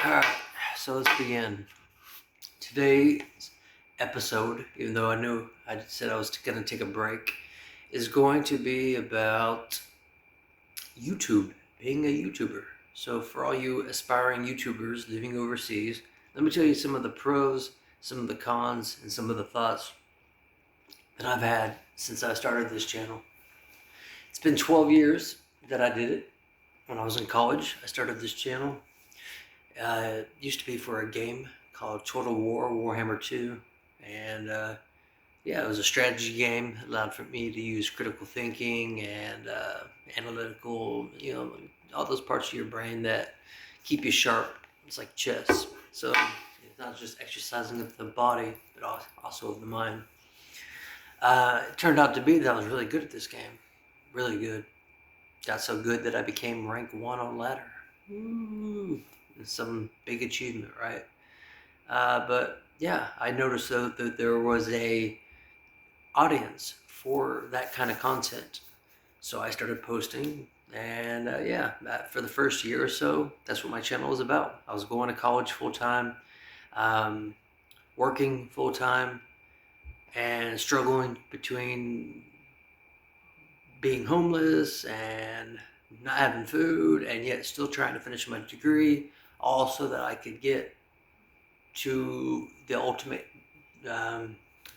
Alright, so let's begin. Today's episode, even though I knew I said I was going to take a break, is going to be about YouTube, being a YouTuber. So for all you aspiring YouTubers living overseas, let me tell you some of the pros, some of the cons, and some of the thoughts that I've had since I started this channel. It's been 12 years that I did it. When I was in college, I started this channel. It used to be for a game called Total War, Warhammer 2. And yeah, it was a strategy game. It allowed for me to use critical thinking and analytical, all those parts of your brain that keep you sharp. It's like chess. So it's not just exercising of the body, but also of the mind. It turned out to be that I was really good at this game. Really good. Got so good that I became rank 1 on ladder. Ooh, some big achievement, right? But yeah, I noticed though that there was a audience for that kind of content. So I started posting, and for the first year or so, that's what my channel was about. I was going to college full time, working full time, and struggling between being homeless and not having food, and yet still trying to finish my degree, all so that I could get to the ultimate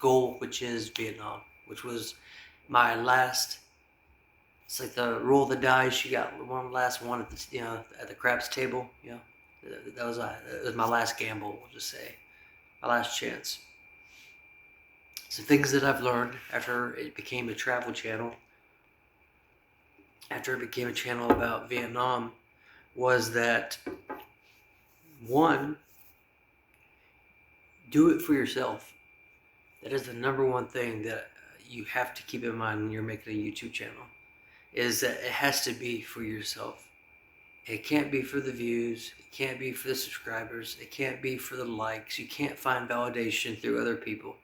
goal, which is Vietnam, which was my last. It's like the roll of the dice. You got one last one at the at the craps table. That was my last gamble. We'll just say my last chance. So things that I've learned after it became a travel channel, after it became a channel about Vietnam, was that one, do it for yourself. That is the number one thing that you have to keep in mind when you're making a YouTube channel, is that it has to be for yourself. It can't be for the views. It can't be for the subscribers. It can't be for the likes. You can't find validation through other people.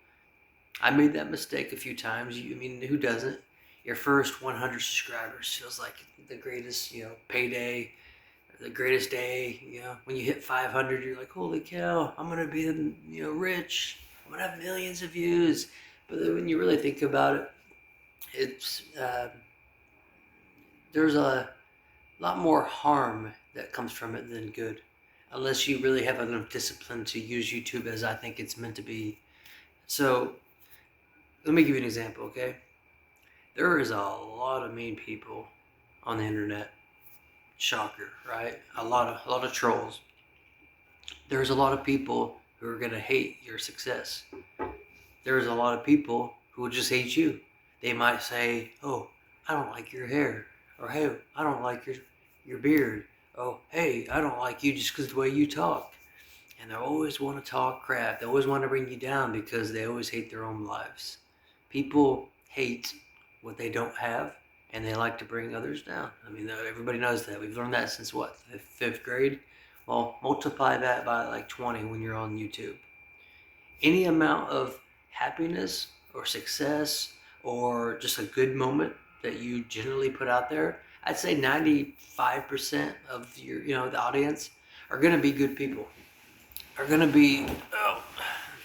I made that mistake a few times. Who doesn't? Your first 100 subscribers feels like the greatest, payday, the greatest day. When you hit 500, you're like, holy cow, I'm gonna be, rich. I'm gonna have millions of views. But then when you really think about it, it's there's a lot more harm that comes from it than good, unless you really have enough discipline to use YouTube as I think it's meant to be. So let me give you an example, okay? There is a lot of mean people on the internet. Shocker, right? A lot of trolls. There's a lot of people who are gonna hate your success. There's a lot of people who will just hate you. They might say, "Oh, I don't like your hair," or "Hey, I don't like your beard." "Oh, hey, I don't like you just because the way you talk." And they always want to talk crap. They always want to bring you down because they always hate their own lives. People hate what they don't have, and they like to bring others down. Everybody knows that. We've learned that since what, fifth grade? Well, multiply that by like 20 when you're on YouTube. Any amount of happiness or success or just a good moment that you generally put out there, I'd say 95% of the audience are going to be good people. Are going to be,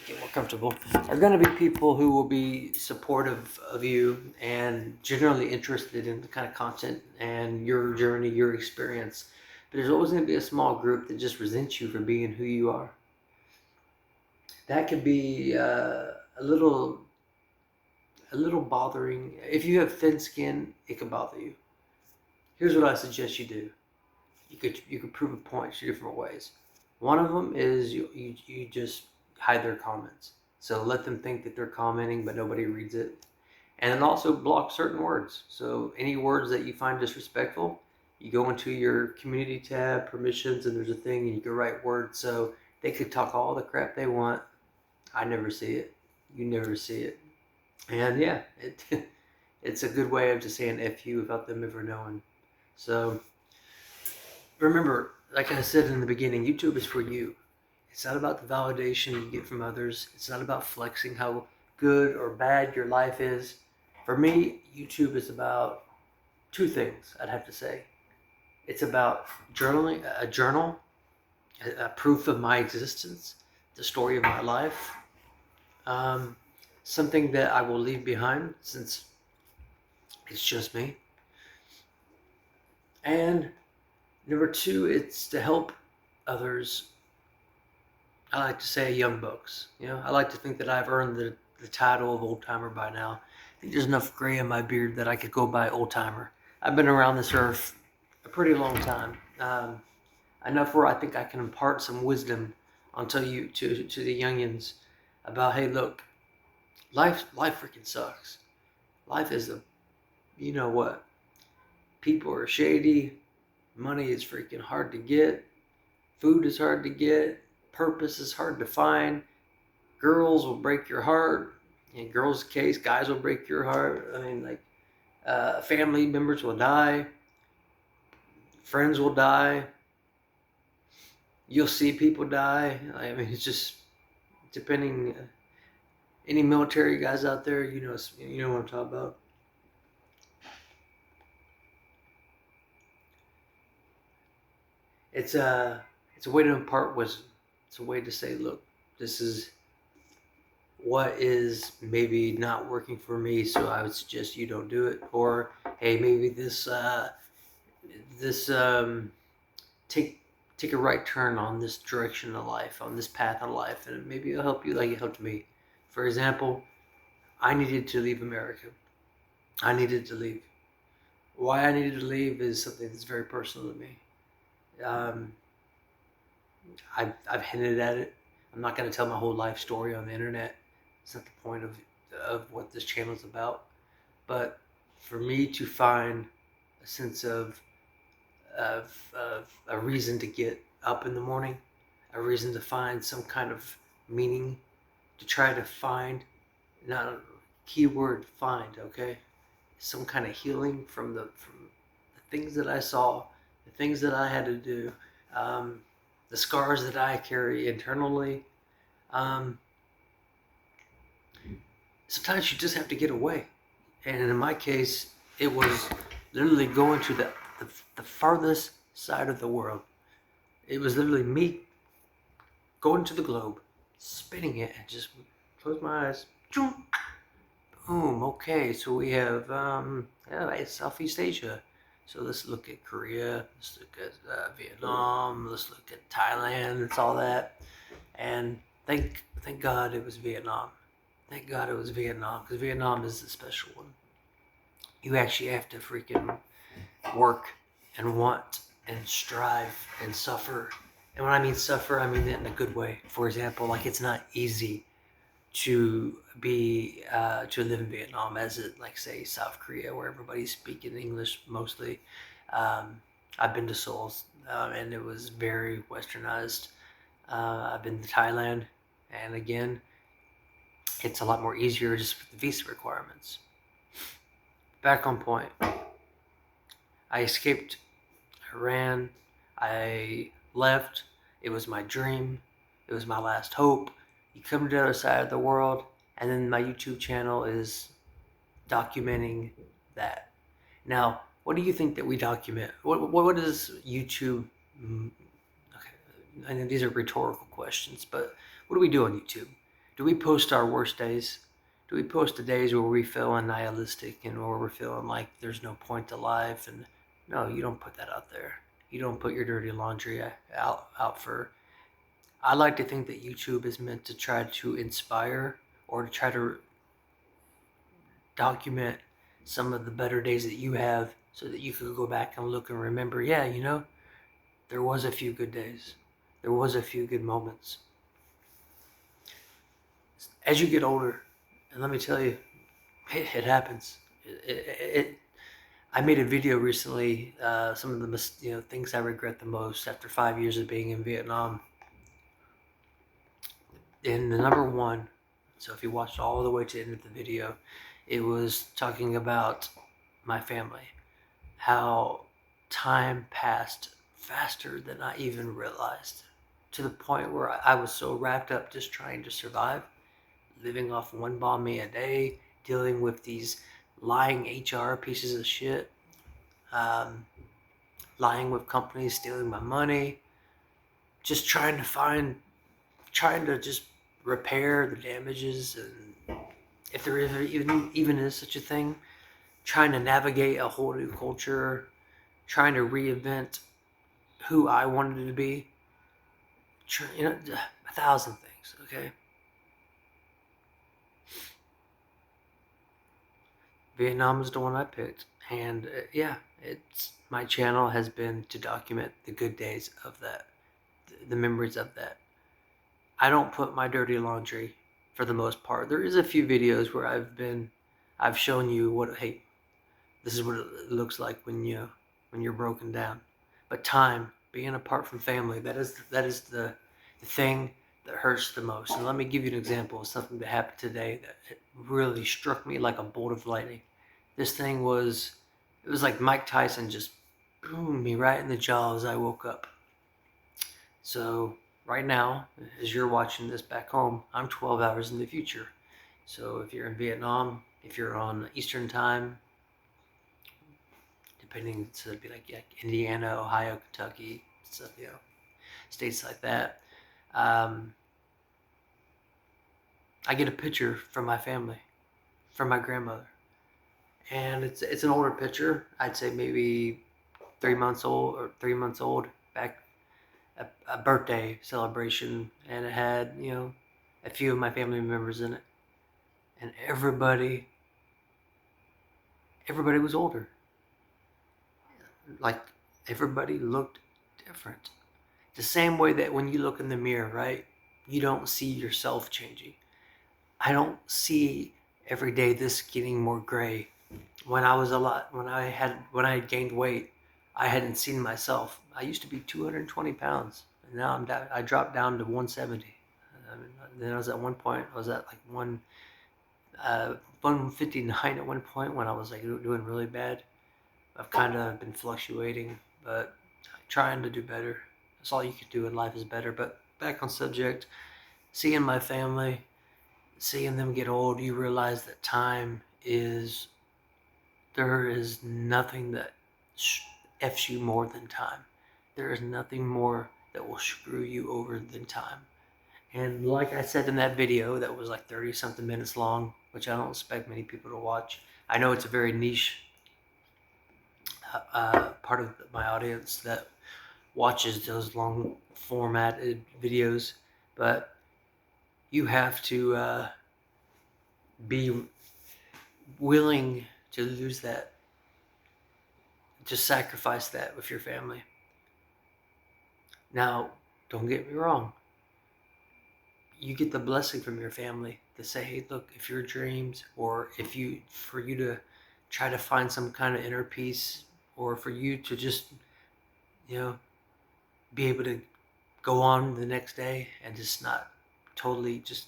get more comfortable, are going to be people who will be supportive of you and generally interested in the kind of content and your journey, your experience. But there's always going to be a small group that just resents you for being who you are. That could be a little bothering. If you have thin skin, it can bother you. Here's what I suggest you do. You could prove a point 2 different ways. One of them is you just hide their comments. So let them think that they're commenting, but nobody reads it. And then also block certain words. So any words that you find disrespectful, you go into your community tab, permissions, and there's a thing, and you can write words. So they could talk all the crap they want. I never see it. You never see it. And yeah, it's a good way of just saying F you without them ever knowing. So remember, like I said in the beginning, YouTube is for you. It's not about the validation you get from others. It's not about flexing how good or bad your life is. For me, YouTube is about 2 things, I'd have to say. It's about journaling, a journal, a proof of my existence, the story of my life, um, something that I will leave behind since it's just me. And number two, it's to help others. I like to say young bucks. I like to think that I've earned the title of old timer by now. I think there's enough gray in my beard that I could go by old timer. I've been around this earth a pretty long time. Enough where I think I can impart some wisdom onto you to the youngins about, hey, look, life freaking sucks. Life is you know what? People are shady. Money is freaking hard to get. Food is hard to get. Purpose is hard to find. Girls will break your heart. In girls' case, guys will break your heart. I mean, like, family members will die. Friends will die. You'll see people die. I mean, it's just depending. Any military guys out there, you know what I'm talking about. It's a way to impart wisdom. It's a way to say, look, this is what is maybe not working for me, so I would suggest you don't do it. Or, hey, maybe this take a right turn on this direction of life, on this path of life, and maybe it'll help you like it helped me. For example, I needed to leave America. I needed to leave. Why I needed to leave is something that's very personal to me. Um, I've hinted at it. I'm not going to tell my whole life story on the internet. It's not the point of what this channel is about. But for me to find a sense of a reason to get up in the morning, a reason to find some kind of meaning, to try to find, not a keyword find, okay, some kind of healing from the things that I saw, the things that I had to do, the scars that I carry internally. Um, Sometimes you just have to get away. And in my case, it was literally going to the farthest side of the world. It was literally me going to the globe, spinning it, and just close my eyes. Boom. Okay, so we have it's Southeast Asia. So let's look at Korea. Let's look at Vietnam. Let's look at Thailand. It's all that. And thank God it was Vietnam. Thank God it was Vietnam, because Vietnam is the special one. You actually have to freaking work and want and strive and suffer. And when I mean suffer, I mean that in a good way. For example, like, it's not easy to live in Vietnam as it, like, say, South Korea, where everybody's speaking English mostly. I've been to Seoul, and it was very westernized. I've been to Thailand, and again, it's a lot more easier just with the visa requirements. Back on point. I escaped. I ran. I left. It was my dream. It was my last hope. You come to the other side of the world, and then my YouTube channel is documenting that. Now, what do you think that we document? What is YouTube? Okay, I know these are rhetorical questions, but what do we do on YouTube? Do we post our worst days? Do we post the days where we feel nihilistic and where we're feeling like there's no point to life? And no, you don't put that out there. You don't put your dirty laundry out for. I like to think that YouTube is meant to try to inspire, or to try to document some of the better days that you have, so that you could go back and look and remember, yeah, there was a few good days. There was a few good moments. As you get older, and let me tell you, it happens. I made a video recently, some of the things I regret the most after 5 years of being in Vietnam. And the number one, so if you watched all the way to the end of the video, it was talking about my family. How time passed faster than I even realized, to the point where I was so wrapped up just trying to survive, living off one banh mi a day, dealing with these lying HR pieces of shit, lying with companies, stealing my money, just trying to just repair the damages, and if there is even is such a thing, trying to navigate a whole new culture, trying to reinvent who I wanted to be, a thousand things. Okay, Vietnam is the one I picked, and yeah, it's my channel has been to document the good days of that, the memories of that. I don't put my dirty laundry for the most part. There is a few videos where I've shown you what, hey, this is what it looks like when you're broken down. But time, being apart from family, that is the thing that hurts the most. And let me give you an example of something that happened today that it really struck me like a bolt of lightning. This thing was, it was like Mike Tyson just boomed me right in the jaw as I woke up. So right now, as you're watching this back home, I'm 12 hours in the future. So if you're in Vietnam, if you're on Eastern time, depending, so it'd be like, yeah, Indiana, Ohio, Kentucky, stuff, states like that. Um, I get a picture from my family, from my grandmother, and it's an older picture. I'd say maybe 3 months old or 3 months old, back a birthday celebration, and it had a few of my family members in it, and everybody was older. Like, everybody looked different. The same way that when you look in the mirror, right, you don't see yourself changing. I don't see every day this getting more gray. When I was when I had gained weight, I hadn't seen myself. I used to be 220 pounds, and now I'm down. I dropped down to 170. Then I was at one point. I was at like 159 at one point when I was like doing really bad. I've kind of been fluctuating, but trying to do better. That's all you can do in life is better. But back on subject, seeing my family, seeing them get old, you realize that there is nothing that F's you more than time. There is nothing more that will screw you over than time. And like I said in that video that was like 30 something minutes long, which I don't expect many people to watch. I know it's a very niche part of my audience that watches those long formatted videos, but you have to be willing to lose that, to sacrifice that with your family. Now, don't get me wrong. You get the blessing from your family to say, hey, look, if your dreams, or for you to try to find some kind of inner peace, or for you to just, be able to go on the next day and just not totally just,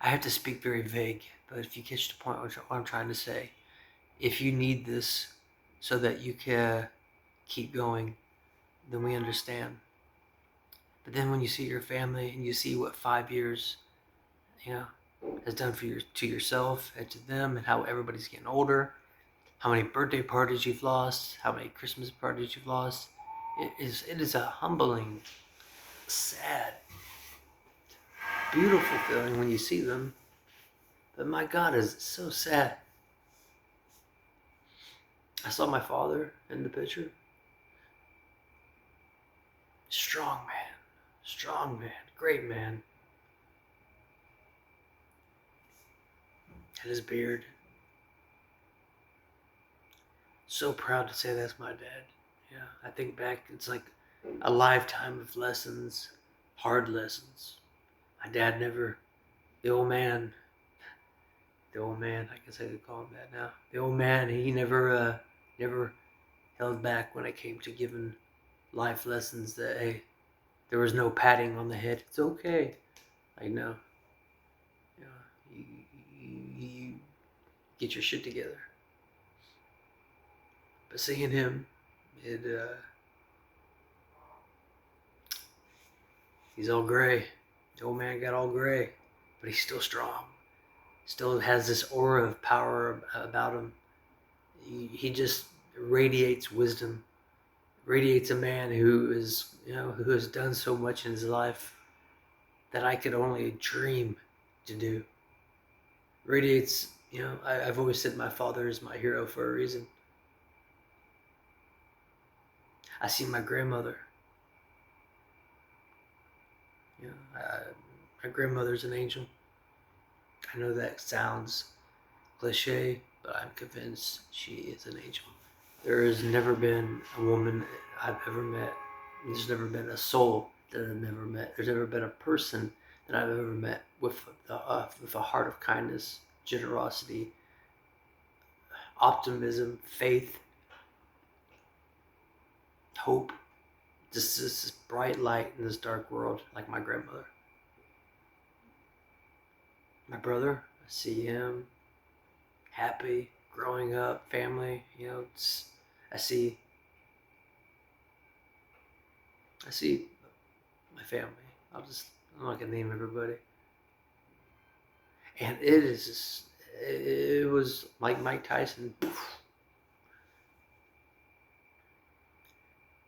I have to speak very vague, but if you catch the point what I'm trying to say, if you need this so that you can keep going, then we understand. But then when you see your family and you see what 5 years, has done to yourself and to them, and how everybody's getting older, how many birthday parties you've lost, how many Christmas parties you've lost, it is a humbling, sad, beautiful feeling when you see them. But my God, is it so sad. I saw my father in the picture. Strong man, great man. Had his beard. So proud to say that's my dad. Yeah, I think back, it's like a lifetime of lessons, hard lessons. My dad never, the old man, I guess I could call him that now. The old man, he never held back when it came to giving life lessons that, hey, there was no patting on the head. It's okay. Like, no. You get your shit together. But seeing him, he's all gray. The old man got all gray, but he's still strong. Still has this aura of power about him. He just radiates wisdom. radiates a man who is, who has done so much in his life that I could only dream to do. Radiates, I've always said my father is my hero for a reason. I see my grandmother. You know, my grandmother's an angel. I know that sounds cliche, but I'm convinced she is an angel. There has never been a woman I've ever met. There's never been a soul that I've never met. There's never been a person that I've ever met with a heart of kindness, generosity, optimism, faith, hope. Just this bright light in this dark world, like my grandmother. My brother, I see him happy, growing up, family. I see, I see my family. I'm not gonna name everybody. And it was like Mike Tyson.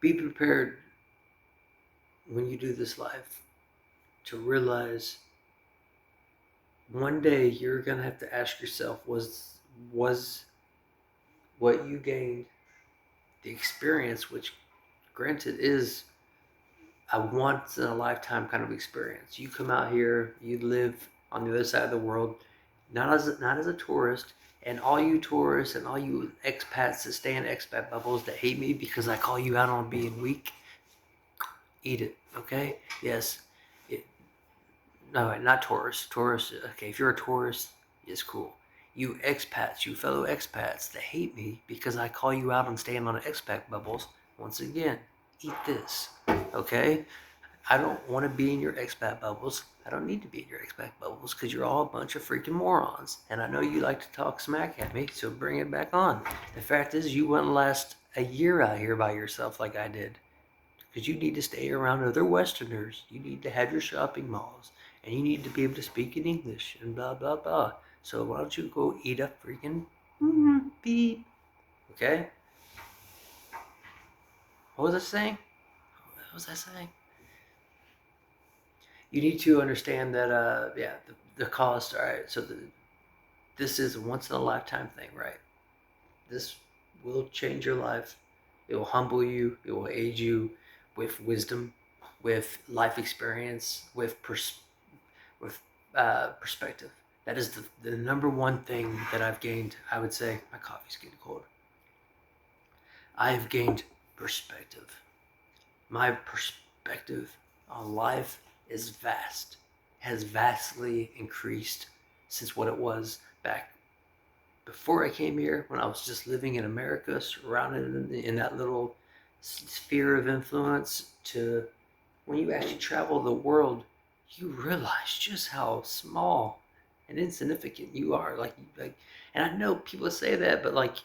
Be prepared when you do this life to realize one day you're gonna have to ask yourself, was what you gained, the experience, which granted is a once in a lifetime kind of experience. You come out here, you live on the other side of the world, not as a tourist, and all you tourists and all you expats that stay in expat bubbles that hate me because I call you out on being weak, eat it, okay? Yes, it, no, not tourists. Tourists, okay, if you're a tourist, it's cool. You expats, you fellow expats that hate me because I call you out on staying on expat bubbles, once again, eat this, okay? I don't want to be in your expat bubbles. I don't need to be in your expat bubbles because you're all a bunch of freaking morons. And I know you like to talk smack at me, so bring it back on. The fact is, you wouldn't last a year out here by yourself like I did. Because you need to stay around other Westerners. You need to have your shopping malls. And you need to be able to speak in English and blah, blah, blah. So why don't you go eat a freaking beep? Okay? What was I saying? What was I saying? You need to understand that, the cost. All right, so this is a once in a lifetime thing, right? This will change your life. It will humble you. It will aid you with wisdom, with life experience, with perspective. That is the number one thing that I've gained. I would say my coffee's getting cold. I've gained perspective. My perspective on life is vast, has vastly increased since what it was back before I came here, when I was just living in America, surrounded in that little sphere of influence, to when you actually travel the world, you realize just how small and insignificant you are. And I know people say that, but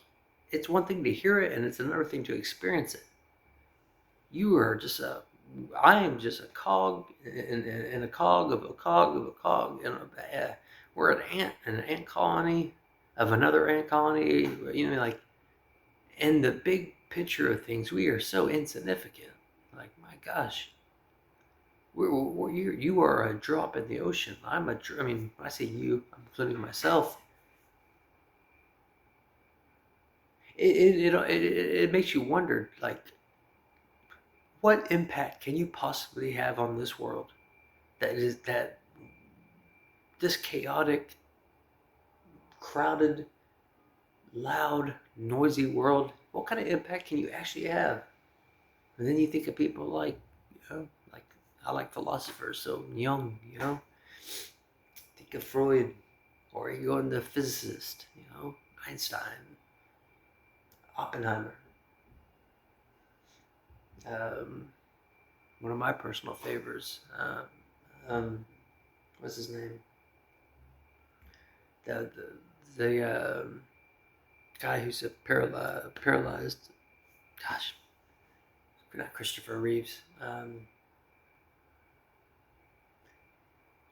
it's one thing to hear it, and it's another thing to experience it. You are just I am just a cog in a cog of a cog of a cog, and we're an ant colony of another ant colony. In the big picture of things, we are so insignificant. Like, my gosh, you are a drop in the ocean. I mean, when I say you, I'm including myself. It makes you wonder, what impact can you possibly have on this world? That this chaotic, crowded, loud, noisy world. What kind of impact can you actually have? And then you think of people like I like philosophers, so Jung, think of Freud, or you go into physicist, Einstein, Oppenheimer. Um, One of my personal favorites. What's his name? The guy who's paralyzed. Gosh, not Christopher Reeves.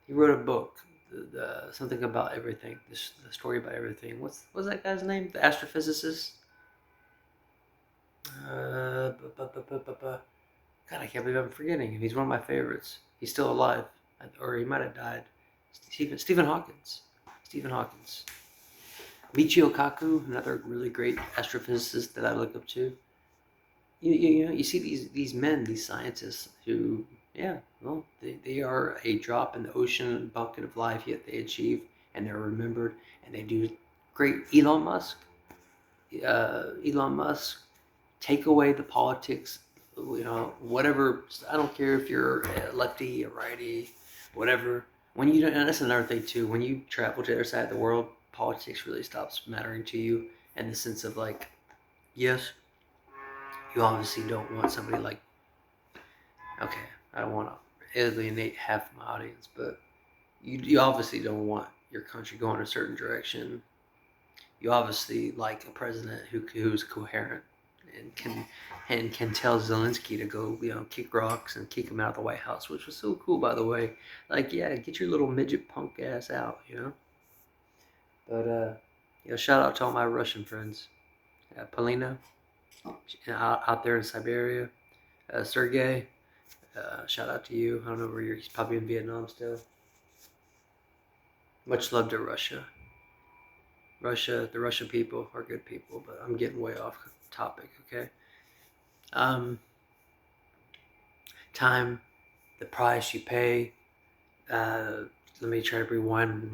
He wrote a book, something about everything. The story about everything. What's that guy's name? The astrophysicist. God, I can't believe I'm forgetting him. He's one of my favorites. He's still alive, or he might have died. Stephen Hawkins. Stephen Hawkins. Michio Kaku, another really great astrophysicist that I look up to. You know, you see these men, these scientists who, yeah, well, they are a drop in the ocean bucket of life, yet they achieve and they're remembered and they do great. Elon Musk, take away the politics, you know, whatever. I don't care if you're a lefty, a righty, whatever. When you, and that's another thing too, when you travel to the other side of the world, politics really stops mattering to you in the sense of like, yes, you obviously don't want somebody like, okay, I don't want to alienate half my audience, but you obviously don't want your country going a certain direction. You obviously like a president who's coherent and can tell Zelensky to go, you know, kick rocks and kick him out of the White House, which was so cool, by the way. Like, yeah, get your little midget punk ass out, you know. But you know, shout out to all my Russian friends, Polina, out there in Siberia, Sergey. Shout out to you. I don't know where you're. He's probably in Vietnam still. Much love to Russia. The Russian people are good people, but I'm getting way off topic. Okay. Um, time, the price you pay. Uh, Let me try to rewind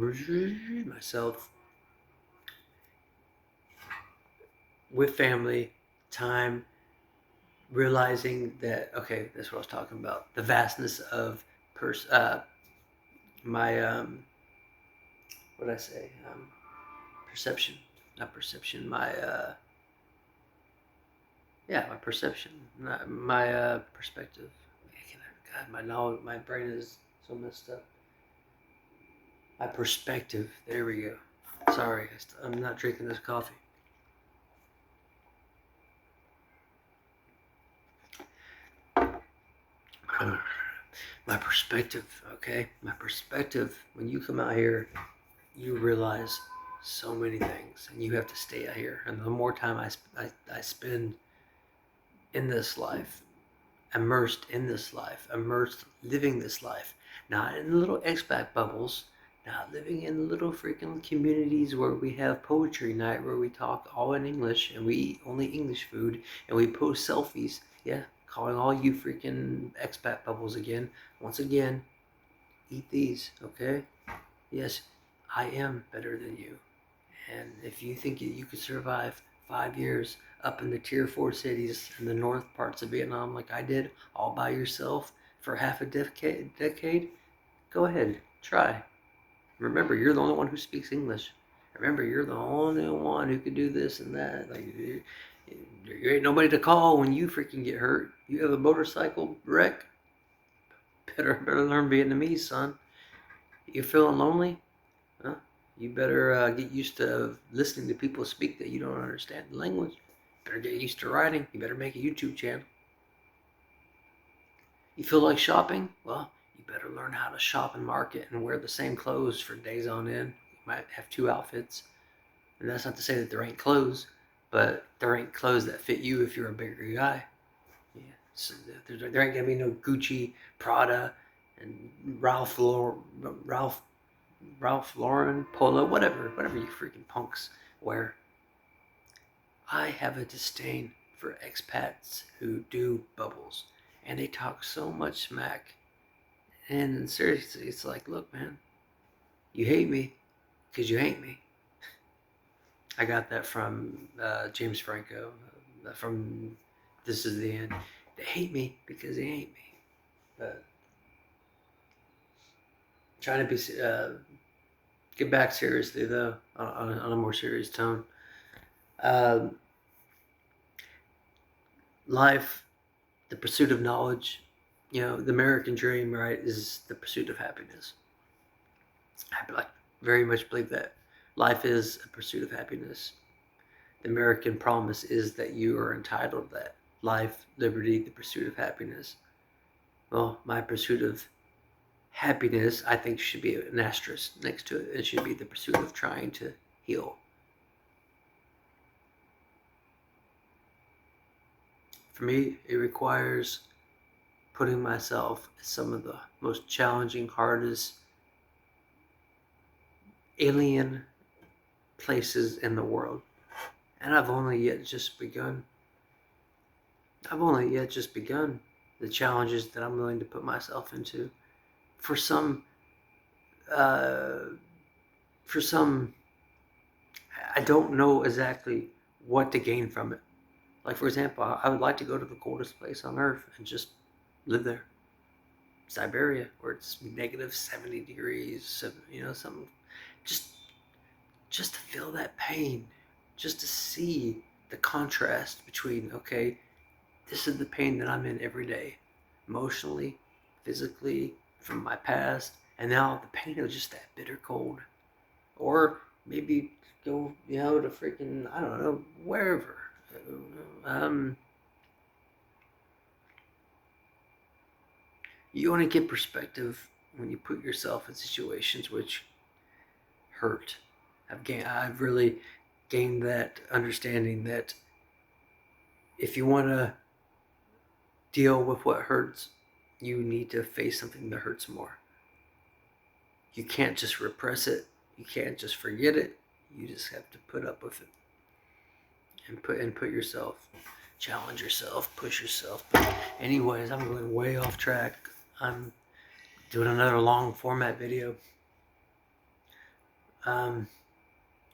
myself. With family, time, realizing that, okay, that's what I was talking about. The vastness of my what did I say? Perception, not perception. My yeah, my perception, not my perspective. God, my knowledge, my brain is so messed up. My perspective. There we go. Sorry, I'm not drinking this coffee. My perspective, okay? My perspective. When you come out here, you realize so many things, and you have to stay out here. And the more time I spend in this life, immersed in this life, immersed living this life, not in little expat bubbles, not living in little freaking communities where we have poetry night, where we talk all in English and we eat only English food and we post selfies. Yeah, calling all you freaking expat bubbles again. Once again, eat these, okay? Yes, I am better than you. And if you think you could survive 5 years up in the tier 4 cities in the north parts of Vietnam like I did, all by yourself for half a decade, go ahead, try. Remember, you're the only one who speaks English. Remember, you're the only one who can do this and that. Like, you ain't nobody to call when you freaking get hurt. You have a motorcycle wreck. Better learn Vietnamese, son. You feeling lonely? Huh? You better get used to listening to people speak that you don't understand the language. Better get used to writing. You better make a YouTube channel. You feel like shopping? Well, you better learn how to shop and market and wear the same clothes for days on end. You might have 2 outfits. And that's not to say that there ain't clothes, but there ain't clothes that fit you if you're a bigger guy. Yeah. So there ain't gonna be no Gucci, Prada, and Ralph Lauren, Polo, whatever you freaking punks wear. I have a disdain for expats who do bubbles, and they talk so much smack. And seriously, it's like, look, man, you hate me because you hate me. I got that from James Franco, from This Is the End. They hate me because they hate me. But trying to be get back seriously though, on a more serious tone. Um, Life, the pursuit of knowledge, you know, the American dream, right, is the pursuit of happiness. I very much believe that life is a pursuit of happiness. The American promise is that you are entitled to that. Life, liberty, the pursuit of happiness. Well, my pursuit of happiness, I think, should be an asterisk next to it. It should be the pursuit of trying to heal. For me, it requires putting myself in some of the most challenging, hardest, alien places in the world. And I've only yet just begun. I've only yet just begun the challenges that I'm willing to put myself into. For some, uh, for some, I don't know exactly what to gain from it. Like, for example, I would like to go to the coldest place on earth and just live there. Siberia, where it's negative 70 degrees, something. Just, just to feel that pain, just to see the contrast between, okay, this is the pain that I'm in every day, emotionally, physically, from my past, and now the pain of just that bitter cold. Or maybe go, to freaking, I don't know, wherever. Um, you only get perspective when you put yourself in situations which hurt. I've really gained that understanding that if you want to deal with what hurts, you need to face something that hurts more. You can't just repress it. You can't just forget it. You just have to put up with it and put yourself, challenge yourself, push yourself. But anyways, I'm going way off track. I'm doing another long format video.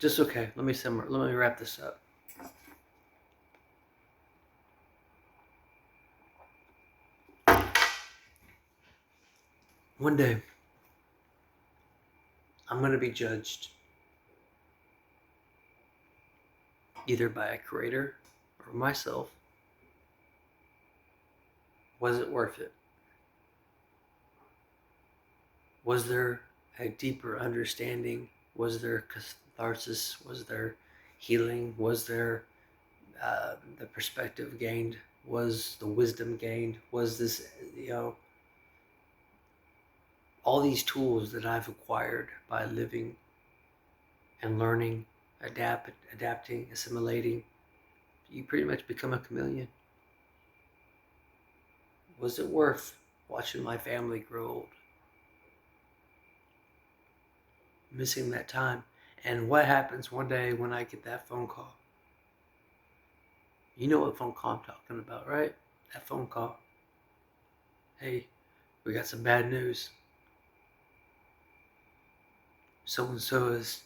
Just okay. Let me wrap this up. One day, I'm going to be judged either by a creator or myself. Was it worth it? Was there a deeper understanding? Was there catharsis? Was there healing? Was there the perspective gained? Was the wisdom gained? Was this, all these tools that I've acquired by living and learning, adapting, assimilating, you pretty much become a chameleon. Was it worth watching my family grow old? Missing that time. And what happens one day when I get that phone call? You know what phone call I'm talking about, right? That phone call. Hey, we got some bad news. So and so has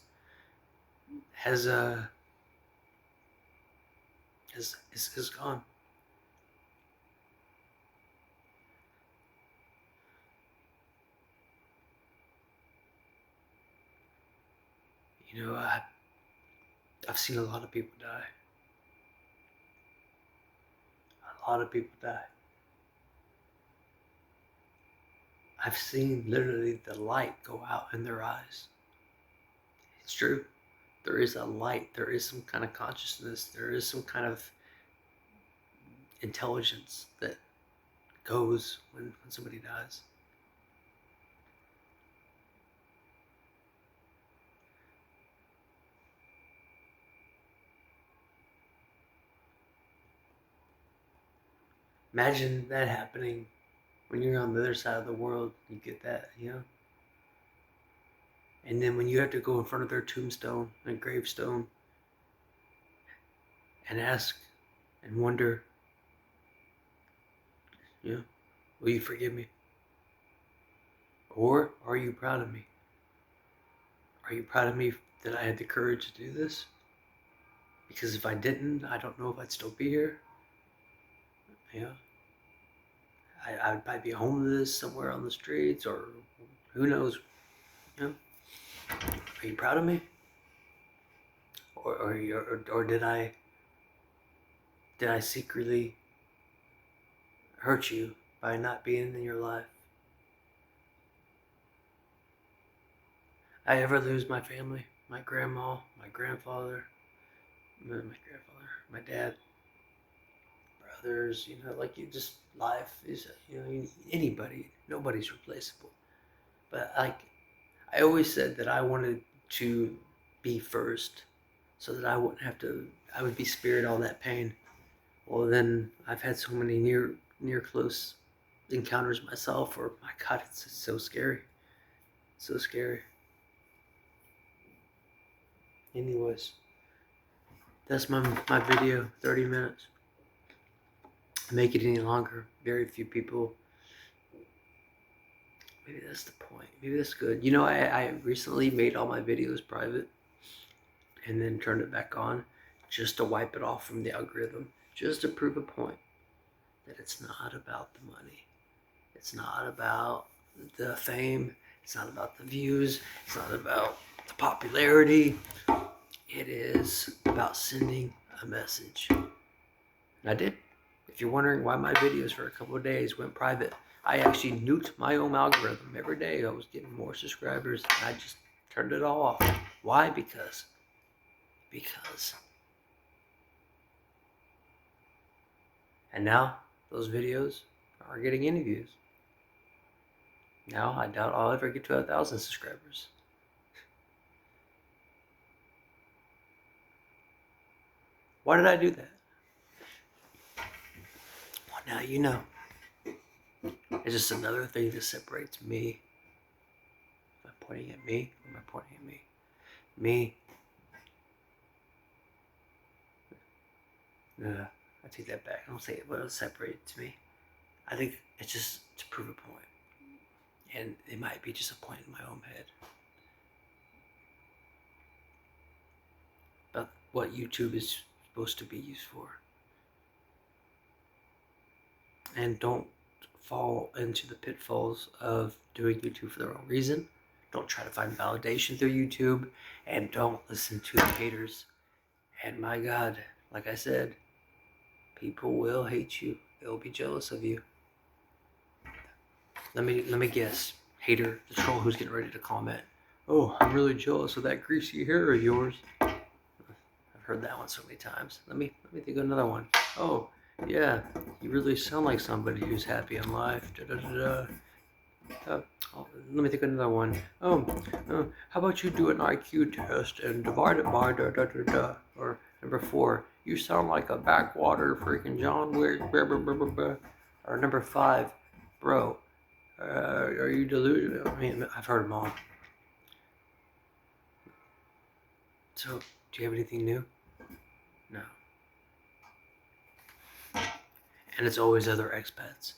gone. I've seen a lot of people die. A lot of people die. I've seen literally the light go out in their eyes. It's true. There is a light. There is some kind of consciousness. There is some kind of intelligence that goes when somebody dies. Imagine that happening when you're on the other side of the world. You get that, And then when you have to go in front of their tombstone and gravestone and ask and wonder, will you forgive me? Or are you proud of me? Are you proud of me that I had the courage to do this? Because if I didn't, I don't know if I'd still be here. I'd be homeless somewhere on the streets, or who knows. Are you proud of me? Or did I secretly hurt you by not being in your life? I ever lose my family, my grandma, my grandfather, my dad, brothers, like life is, anybody, nobody's replaceable. But I always said that I wanted to be first so that I wouldn't have to, I would be spared all that pain. Well, then I've had so many near close encounters myself, or my God, it's just so scary. So scary. Anyways, that's my video, 30 minutes. Make it any longer. Very few people. Maybe that's the point. Maybe that's good. You know, I recently made all my videos private and then turned it back on just to wipe it off from the algorithm, just to prove a point that it's not about the money. It's not about the fame. It's not about the views. It's not about the popularity. It is about sending a message. And I did. If you're wondering why my videos for a couple of days went private, I actually nuked my own algorithm. Every day I was getting more subscribers, and I just turned it all off. Why? Because. And now those videos aren't getting any views. Now I doubt I'll ever get to 1,000 subscribers. Why did I do that? Well, now you know. It's just another thing that separates me. Am I pointing at me? Or am I pointing at me? Me. I take that back. I don't say it, but it separates me. I think it's just to prove a point. And it might be just a point in my own head. About what YouTube is supposed to be used for. And don't fall into the pitfalls of doing YouTube for the wrong reason. Don't try to find validation through YouTube. And don't listen to the haters. And my God, like I said, people will hate you. They'll be jealous of you. Let me guess. Hater, the troll who's getting ready to comment. Oh, I'm really jealous of that greasy hair of yours. I've heard that one so many times. Let me think of another one. Oh, yeah, you really sound like somebody who's happy in life. Da, da, da, da. Let me think of another one. How about you do an IQ test and divide it by da da da da? Or number 4, you sound like a backwater freaking John Wick. Blah, blah, blah, blah, blah. Or number 5, bro, are you delusional? I mean, I've heard them all. So, do you have anything new? No. And it's always other expats.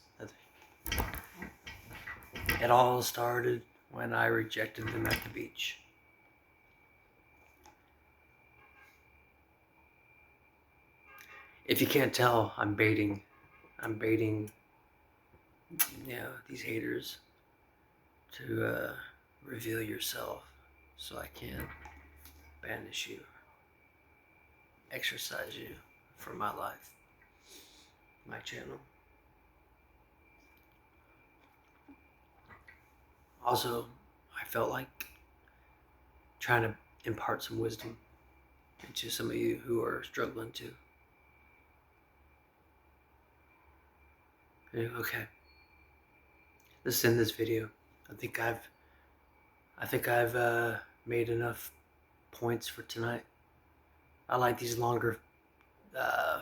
It all started when I rejected them at the beach. If you can't tell, I'm baiting, these haters to reveal yourself so I can banish you, exorcise you from my life, my channel. Also, I felt like trying to impart some wisdom into some of you who are struggling too. Okay, let's end this video. I think I've made enough points for tonight. I like these longer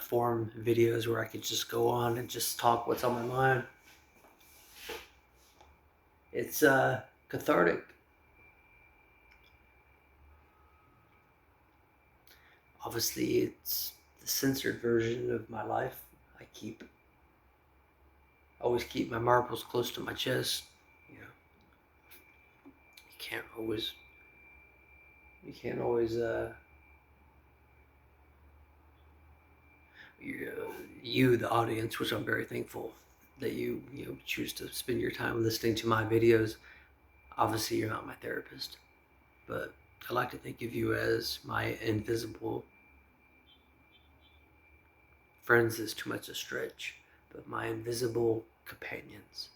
form videos where I could just go on and just talk what's on my mind. It's cathartic. Obviously, it's the censored version of my life. I always keep my marbles close to my chest. You can't always you, the audience, which I'm very thankful that you choose to spend your time listening to my videos. Obviously, you're not my therapist, but I like to think of you as my invisible friends is too much a stretch, but my invisible companions.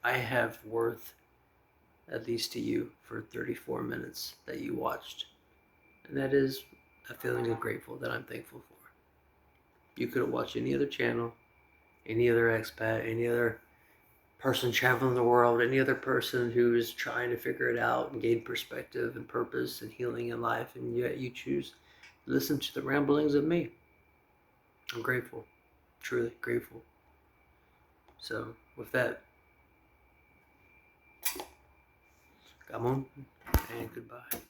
I have worth, at least to you, for 34 minutes that you watched. And that is a feeling of grateful that I'm thankful for. You could have watched any other channel, any other expat, any other person traveling the world, any other person who is trying to figure it out and gain perspective and purpose and healing in life, and yet you choose to listen to the ramblings of me. I'm grateful, truly grateful. So with that, come on and goodbye.